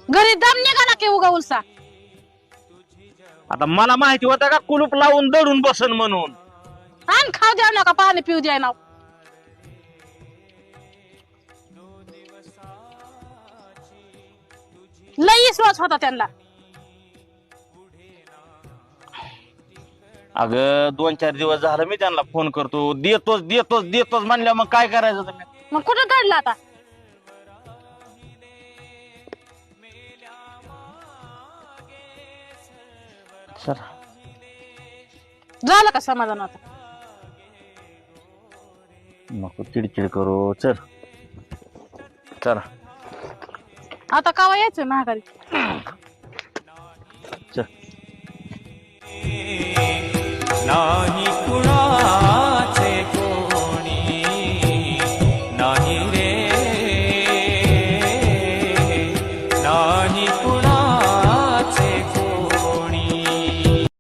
घरी दम निघाला की उगा उलसा. आता मला माहिती होतं का कुलूप लावून दडून बसन म्हणून. आण खाऊ द्या नका पाणी पिऊ द्या ना. लई विश्वास होता त्यांना. अगं 2-4 दिवस झालं मी त्यांना फोन करतो, देतोच देतोच देतोच म्हणल्या, मग काय करायचं तुम्ही? मग कुठं काढला आता? सर झालं का समाधान आता? नको चिडचिड करू. चल चला आता कावा यायचं महागारी? चल. नाही कुणाचे कोणी नाही रे नाही